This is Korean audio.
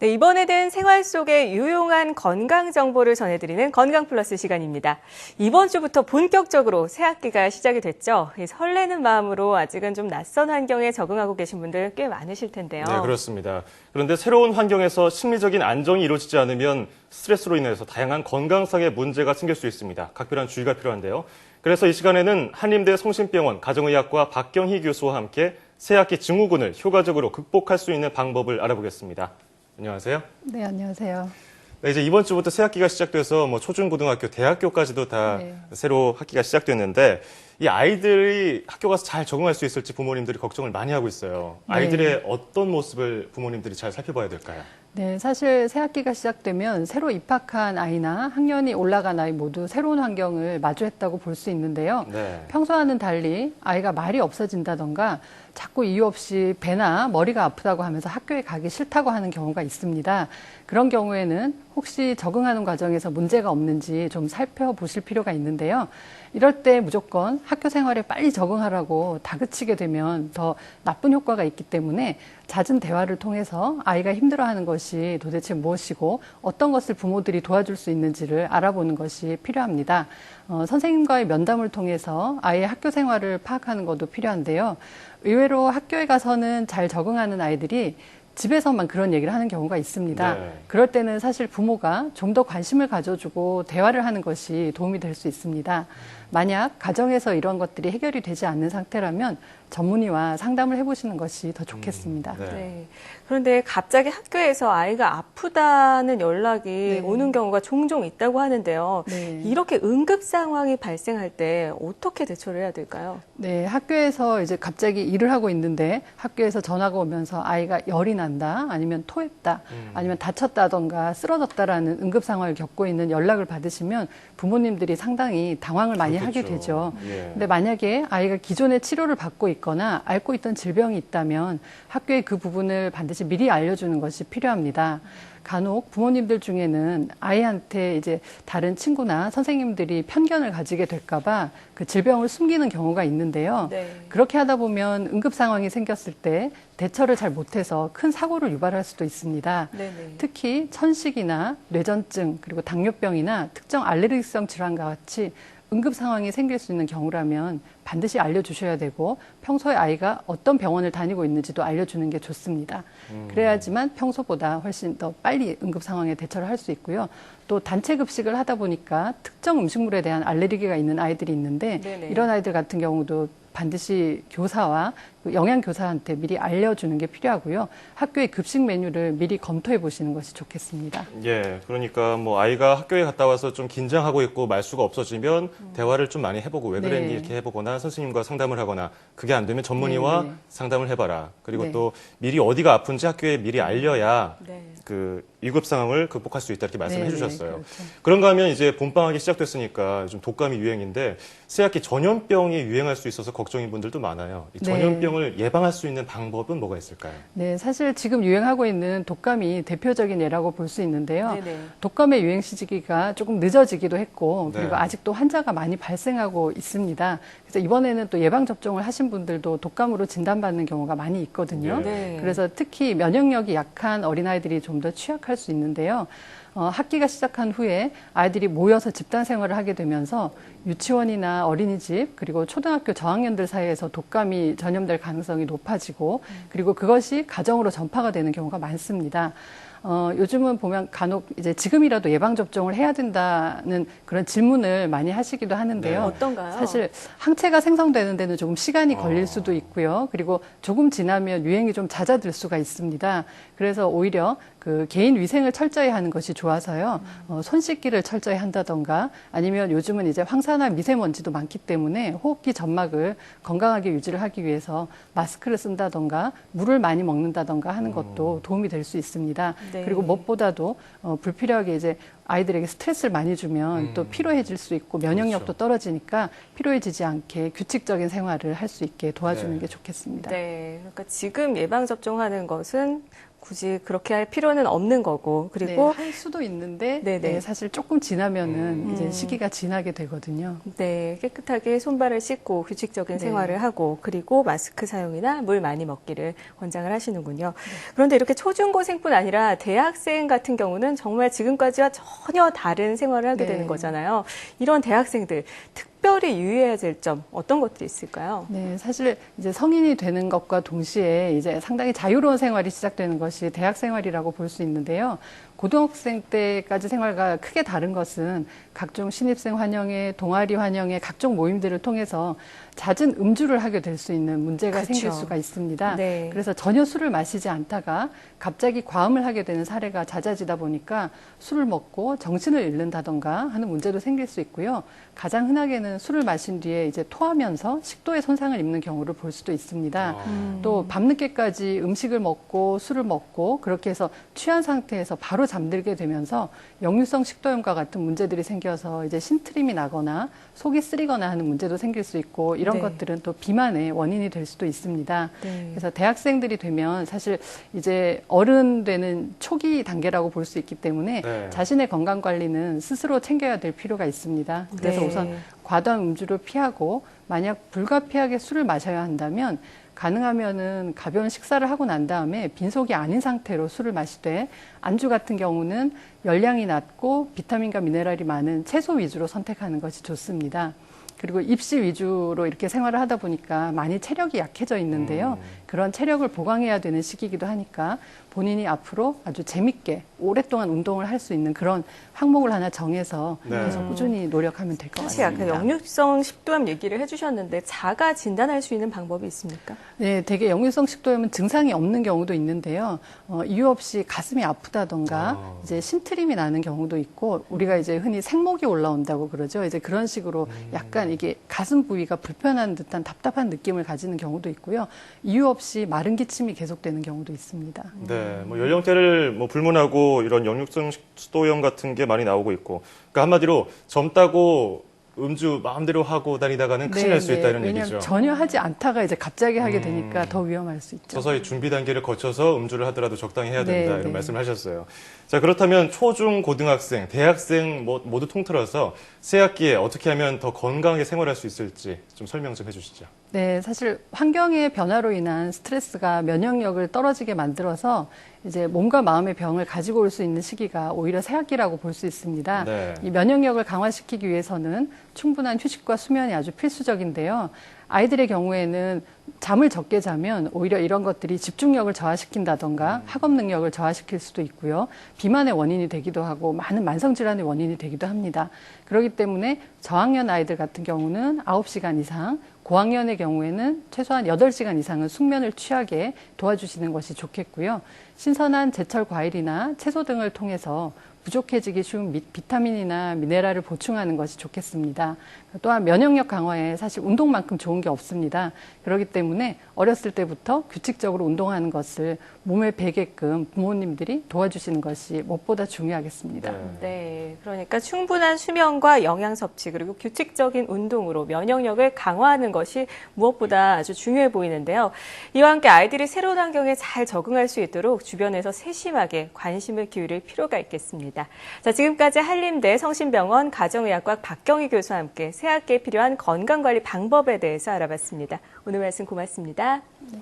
네, 이번에는 생활 속의 유용한 건강 정보를 전해드리는 건강 플러스 시간입니다. 이번 주부터 본격적으로 새 학기가 시작이 됐죠. 설레는 마음으로 아직은 좀 낯선 환경에 적응하고 계신 분들 꽤 많으실 텐데요. 네, 그렇습니다. 그런데 새로운 환경에서 심리적인 안정이 이루어지지 않으면 스트레스로 인해서 다양한 건강상의 문제가 생길 수 있습니다. 각별한 주의가 필요한데요. 그래서 이 시간에는 한림대 성심병원 가정의학과 박경희 교수와 함께 새학기 증후군을 효과적으로 극복할 수 있는 방법을 알아보겠습니다. 안녕하세요. 네, 안녕하세요. 네, 이제 이번 주부터 새 학기가 시작돼서 초중고등학교, 대학교까지도 다 새로 학기가 시작됐는데 이 아이들이 학교 가서 잘 적응할 수 있을지 부모님들이 걱정을 많이 하고 있어요. 아이들의 어떤 모습을 부모님들이 잘 살펴봐야 될까요? 네, 사실 새 학기가 시작되면 새로 입학한 아이나 학년이 올라간 아이 모두 새로운 환경을 마주했다고 볼 수 있는데요. 평소와는 달리 아이가 말이 없어진다던가 자꾸 이유 없이 배나 머리가 아프다고 하면서 학교에 가기 싫다고 하는 경우가 있습니다. 그런 경우에는 혹시 적응하는 과정에서 문제가 없는지 좀 살펴보실 필요가 있는데요. 이럴 때 무조건 학교 생활에 빨리 적응하라고 다그치게 되면 더 나쁜 효과가 있기 때문에 잦은 대화를 통해서 아이가 힘들어하는 것이 도대체 무엇이고 어떤 것을 부모들이 도와줄 수 있는지를 알아보는 것이 필요합니다. 선생님과의 면담을 통해서 아이의 학교 생활을 파악하는 것도 필요한데요. 의외로 학교에 가서는 잘 적응하는 아이들이 집에서만 그런 얘기를 하는 경우가 있습니다. 그럴 때는 사실 부모가 좀 더 관심을 가져주고 대화를 하는 것이 도움이 될 수 있습니다. 만약 가정에서 이런 것들이 해결이 되지 않는 상태라면 전문의와 상담을 해보시는 것이 더 좋겠습니다. 네. 그런데 갑자기 학교에서 아이가 아프다는 연락이 오는 경우가 종종 있다고 하는데요. 이렇게 응급 상황이 발생할 때 어떻게 대처를 해야 될까요? 네, 학교에서 이제 갑자기 일을 하고 있는데 학교에서 전화가 오면서 아이가 열이 난다, 아니면 토했다, 아니면 다쳤다던가 쓰러졌다라는 응급 상황을 겪고 있는 연락을 받으시면 부모님들이 상당히 당황을 많이 하게 되죠. 근데 만약에 아이가 기존에 치료를 받고 있거나 앓고 있던 질병이 있다면 학교에 그 부분을 반드시 미리 알려주는 것이 필요합니다. 간혹 부모님들 중에는 아이한테 이제 다른 친구나 선생님들이 편견을 가지게 될까봐 그 질병을 숨기는 경우가 있는데요. 그렇게 하다 보면 응급 상황이 생겼을 때 대처를 잘 못해서 큰 사고를 유발할 수도 있습니다. 특히 천식이나 뇌전증, 그리고 당뇨병이나 특정 알레르기성 질환과 같이 응급 상황이 생길 수 있는 경우라면 반드시 알려주셔야 되고 평소에 아이가 어떤 병원을 다니고 있는지도 알려주는 게 좋습니다. 그래야지만 평소보다 훨씬 더 빨리 응급 상황에 대처를 할 수 있고요. 또 단체 급식을 하다 보니까 특정 음식물에 대한 알레르기가 있는 아이들이 있는데 이런 아이들 같은 경우도 반드시 교사와 영양교사한테 미리 알려주는 게 필요하고요. 학교의 급식 메뉴를 미리 검토해 보시는 것이 좋겠습니다. 예, 그러니까 아이가 학교에 갔다 와서 좀 긴장하고 있고 말수가 없어지면 대화를 좀 많이 해보고 왜 그랬니 이렇게 해보거나 선생님과 상담을 하거나 그게 안 되면 전문의와 상담을 해봐라. 그리고 또 미리 어디가 아픈지 학교에 미리 알려야 그 위급 상황을 극복할 수 있다 이렇게 말씀해 주셨어요. 그렇죠. 그런가 하면 이제 봄방학이 시작됐으니까 좀 독감이 유행인데 새학기 전염병이 유행할 수 있어서 걱정인 분들도 많아요. 이 전염병을 예방할 수 있는 방법은 뭐가 있을까요? 네, 사실 지금 유행하고 있는 독감이 대표적인 예라고 볼 수 있는데요. 독감의 유행 시기가 조금 늦어지기도 했고 그리고 아직도 환자가 많이 발생하고 있습니다. 그래서 이번에는 또 예방접종을 하신 분들도 독감으로 진단받는 경우가 많이 있거든요. 그래서 특히 면역력이 약한 어린아이들이 좀 더 취약할 수 있는데요. 학기가 시작한 후에 아이들이 모여서 집단 생활을 하게 되면서 유치원이나 어린이집 그리고 초등학교 저학년들 사이에서 독감이 전염될 가능성이 높아지고 그리고 그것이 가정으로 전파가 되는 경우가 많습니다. 요즘은 보면 간혹 이제 지금이라도 예방접종을 해야 된다는 그런 질문을 많이 하시기도 하는데요. 어떤가요? 사실 항체가 생성되는 데는 조금 시간이 걸릴 수도 있고요. 그리고 조금 지나면 유행이 좀 잦아들 수가 있습니다. 그래서 오히려 그 개인 위생을 철저히 하는 것이 좋아서요. 손 씻기를 철저히 한다던가 아니면 요즘은 이제 황사나 미세먼지도 많기 때문에 호흡기 점막을 건강하게 유지를 하기 위해서 마스크를 쓴다던가 물을 많이 먹는다던가 하는 것도 도움이 될 수 있습니다. 그리고 무엇보다도 불필요하게 이제 아이들에게 스트레스를 많이 주면 또 피로해질 수 있고 면역력도 떨어지니까 피로해지지 않게 규칙적인 생활을 할 수 있게 도와주는 게 좋겠습니다. 그러니까 지금 예방접종하는 것은 굳이 그렇게 할 필요는 없는 거고 그리고 할 수도 있는데 네네. 네, 사실 조금 지나면은 이제 시기가 지나게 되거든요. 네, 깨끗하게 손발을 씻고 규칙적인 네. 생활을 하고 그리고 마스크 사용이나 물 많이 먹기를 권장을 하시는군요. 그런데 이렇게 초중고생뿐 아니라 대학생 같은 경우는 정말 지금까지와 전혀 다른 생활을 하게 네. 되는 거잖아요. 이런 대학생들 특별히 유의해야 될 점 어떤 것들이 있을까요? 네, 사실 이제 성인이 되는 것과 동시에 이제 상당히 자유로운 생활이 시작되는 것이 대학 생활이라고 볼 수 있는데요. 고등학생 때까지 생활과 크게 다른 것은 각종 신입생 환영회, 동아리 환영회, 각종 모임들을 통해서 잦은 음주를 하게 될 수 있는 문제가 그쵸. 생길 수가 있습니다. 네. 그래서 전혀 술을 마시지 않다가 갑자기 과음을 하게 되는 사례가 잦아지다 보니까 술을 먹고 정신을 잃는다던가 하는 문제도 생길 수 있고요. 가장 흔하게는 술을 마신 뒤에 이제 토하면서 식도에 손상을 입는 경우를 볼 수도 있습니다. 또 밤늦게까지 음식을 먹고 술을 먹고 그렇게 해서 취한 상태에서 바로 잠들게 되면서 역류성 식도염과 같은 문제들이 생겨서 이제 신트림이 나거나 속이 쓰리거나 하는 문제도 생길 수 있고 이런 네. 것들은 또 비만의 원인이 될 수도 있습니다. 네. 그래서 대학생들이 되면 사실 이제 어른 되는 초기 단계라고 볼 수 있기 때문에 네. 자신의 건강 관리는 스스로 챙겨야 될 필요가 있습니다. 그래서 네. 우선 과도한 음주를 피하고 만약 불가피하게 술을 마셔야 한다면 가능하면은 가벼운 식사를 하고 난 다음에 빈속이 아닌 상태로 술을 마시되 안주 같은 경우는 열량이 낮고 비타민과 미네랄이 많은 채소 위주로 선택하는 것이 좋습니다. 그리고 입시 위주로 이렇게 생활을 하다 보니까 많이 체력이 약해져 있는데요. 그런 체력을 보강해야 되는 시기이기도 하니까 본인이 앞으로 아주 재밌게 오랫동안 운동을 할 수 있는 그런 항목을 하나 정해서 네. 계속 꾸준히 노력하면 될 것 사실 같습니다. 아까 역류성 식도염 얘기를 해주셨는데 자가 진단할 수 있는 방법이 있습니까? 네, 대개 역류성 식도염은 증상이 없는 경우도 있는데요. 이유 없이 가슴이 아프다던가 이제 신트림이 나는 경우도 있고 우리가 이제 흔히 생목이 올라온다고 그러죠. 이제 그런 식으로 약간 이게 가슴 부위가 불편한 듯한 답답한 느낌을 가지는 경우도 있고요. 이유 없이 마른 기침이 계속되는 경우도 있습니다. 네, 뭐 연령대를 뭐 불문하고 이런 역류성 식도염 같은 게 많이 나오고 있고, 그러니까 한마디로 젊다고 음주 마음대로 하고 다니다가는 큰일 날 수 있다 이런 왜냐하면 얘기죠. 전혀 하지 않다가 이제 갑자기 하게 되니까 더 위험할 수 있죠. 서서히 준비 단계를 거쳐서 음주를 하더라도 적당히 해야 된다 네, 이런 네. 말씀을 하셨어요. 자, 그렇다면 초중 고등학생, 대학생 모두 통틀어서 새 학기에 어떻게 하면 더 건강하게 생활할 수 있을지 좀 설명 좀 해주시죠. 네, 사실 환경의 변화로 인한 스트레스가 면역력을 떨어지게 만들어서 이제 몸과 마음의 병을 가지고 올 수 있는 시기가 오히려 새학기라고 볼 수 있습니다. 네. 이 면역력을 강화시키기 위해서는 충분한 휴식과 수면이 아주 필수적인데요. 아이들의 경우에는 잠을 적게 자면 오히려 이런 것들이 집중력을 저하시킨다던가 학업 능력을 저하시킬 수도 있고요. 비만의 원인이 되기도 하고 많은 만성질환의 원인이 되기도 합니다. 그렇기 때문에 저학년 아이들 같은 경우는 9시간 이상, 고학년의 경우에는 최소한 8시간 이상은 숙면을 취하게 도와주시는 것이 좋겠고요. 신선한 제철 과일이나 채소 등을 통해서 부족해지기 쉬운 비타민이나 미네랄을 보충하는 것이 좋겠습니다. 또한 면역력 강화에 사실 운동만큼 좋은 게 없습니다. 그렇기 때문에 어렸을 때부터 규칙적으로 운동하는 것을 몸에 배게끔 부모님들이 도와주시는 것이 무엇보다 중요하겠습니다. 네, 그러니까 충분한 수면과 영양 섭취 그리고 규칙적인 운동으로 면역력을 강화하는 것이 무엇보다 아주 중요해 보이는데요. 이와 함께 아이들이 새로운 환경에 잘 적응할 수 있도록 주변에서 세심하게 관심을 기울일 필요가 있겠습니다. 자, 지금까지 한림대 성심병원 가정의학과 박경희 교수와 함께 새학기에 필요한 건강관리 방법에 대해서 알아봤습니다. 오늘 말씀 고맙습니다. 네.